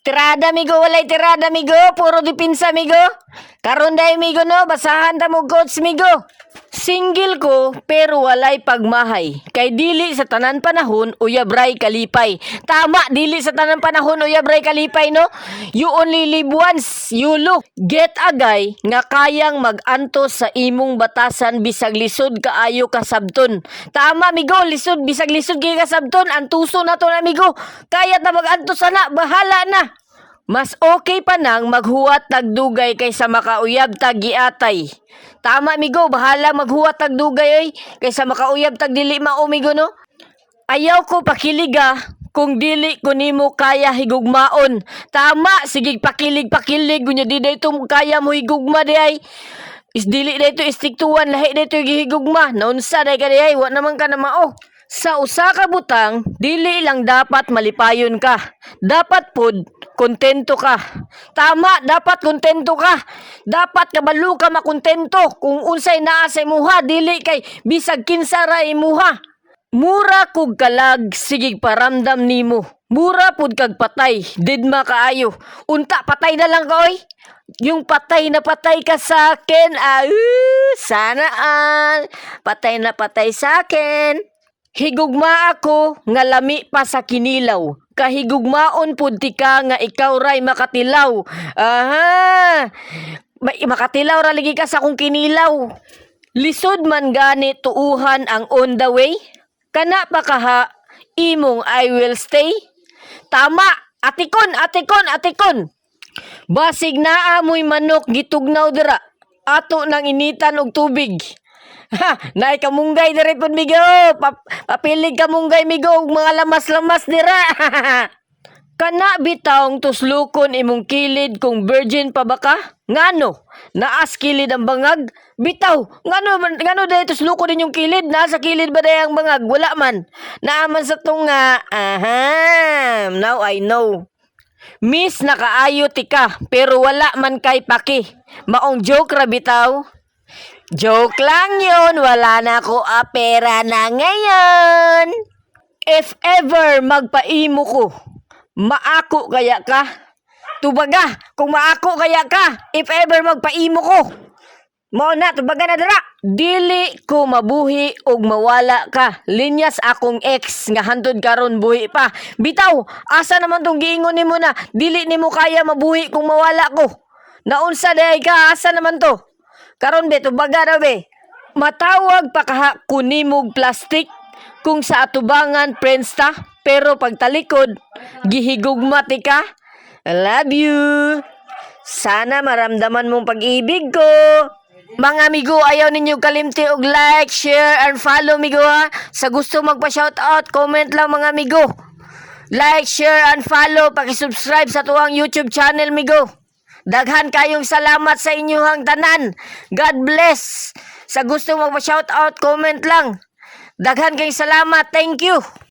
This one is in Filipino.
Tirada migo, walay tirada migo, puro dipinsa migo. Karon day migo no, basahan ta mo coach migo. Single ko pero walay pagmahay. Kay dili sa tanan panahon uyabray kalipay. Tama, dili sa tanan panahon uyabray kalipay no. You only live once, you look. Get a guy nga kayang mag-antos sa imong batasan bisag lisod kaayo kasabton. Tama migo, lisod bisag lisod kay kasabton, antuso na to na migo. Kaya ta mag-antos na, bahala na. Mas okay pa nang maghuwat tagdugay kaysa makauyab tagiatay. Tama migo, bahala maghuwat tagdugay kaysa makauyab tag dili mao migo no. Ayaw ko pakiliga kung dili ko nimo kaya higugmaon. Tama, sige pakilig kunya di dayto kaya mo higugma day. Is dili dayto istiktuan lahi dayto gihigugma. Naunsa day ka day, wa naman ka na mao. Sa usa ka butang, dili lang dapat malipayon ka. Dapat pod kontento ka. Tama, dapat kontento ka. Dapat kabalo ka makontento kung unsay naa sa imuha, dili kay bisag kinsa ra imuha. Mura kog kalag, sigig paramdam nimo. Mura pud kag patay, didma kaayo. Unta patay na lang ka oy. Yung patay na patay ka sa akin, sana patay na patay sa akin. Higugma ako nga lami pa sa kinilaw. Kahigugmaon pud ti ka nga ikaw ray makatilaw. Aha! Makatilaw ra ligi ka sa akong kinilaw. Lisod man gani tuuhan ang on the way. Kana pa kaha imong I will stay. Tama, atikon. Basig naa mo'y manok gitugnaw dira. Ato nang initan og tubig. Ha, nay kamunggay diri pud migo. Papilig kamunggay migo og mga lamas-lamas dira. Kana bitawng tuslukon imong kilid kung virgin pa ba ka? Ngano? Naas kilid ang bangag? Bitaw, ngano day tuslukon inyong kilid? Nasa kilid ba day ang bangag? Wala man. Naaman sa tunga. Aha, now I know. Miss nakaayo tika, pero wala man kay paki. Maong joke ra bitaw. Joke lang yun, wala na ko pera na ngayon. If ever magpaimo ko, maako kaya ka? Tubaga, kung maako kaya ka, if ever magpaimo ko. Mao na, tubaga na dara. Dili ko mabuhi og mawala ka. Linyas akong ex nga hantod karon buhi pa. Bitaw, asa naman tong giingon nimo na dili nimo kaya mabuhi kung mawala ko. Naunsa day ka, asa naman to? Karon be, tubaga na be. Matawag pa kaha kunimog plastic kung sa atubangan friends ta. Pero pagtalikod, gihigugma ti ka. I love you. Sana maramdaman mong pag-ibig ko. Mga amigo, ayaw ninyo kalimti og like, share, and follow migo ha. Sa gusto magpa-shoutout, comment lang mga amigo. Like, share, and follow. Paki-subscribe sa tuwang YouTube channel migo. Daghan kayong salamat sa inyong tanan. God bless. Sa gusto magpa-shoutout, comment lang. Daghan kayong salamat. Thank you.